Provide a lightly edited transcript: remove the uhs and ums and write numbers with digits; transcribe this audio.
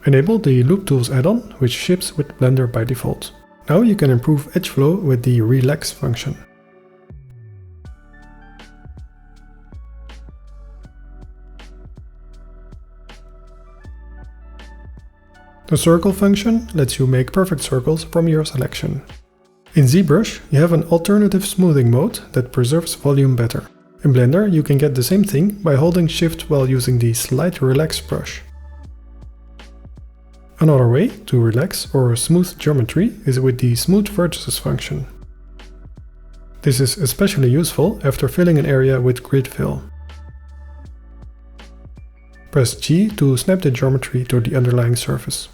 Enable the Loop Tools add-on, which ships with Blender by default. Now you can improve edge flow with the Relax function. The Circle function lets you make perfect circles from your selection. In ZBrush, you have an alternative smoothing mode that preserves volume better. In Blender, you can get the same thing by holding Shift while using the Slide Relax brush. Another way to relax or smooth geometry is with the Smooth Vertices function. This is especially useful after filling an area with grid fill. Press G to snap the geometry to the underlying surface.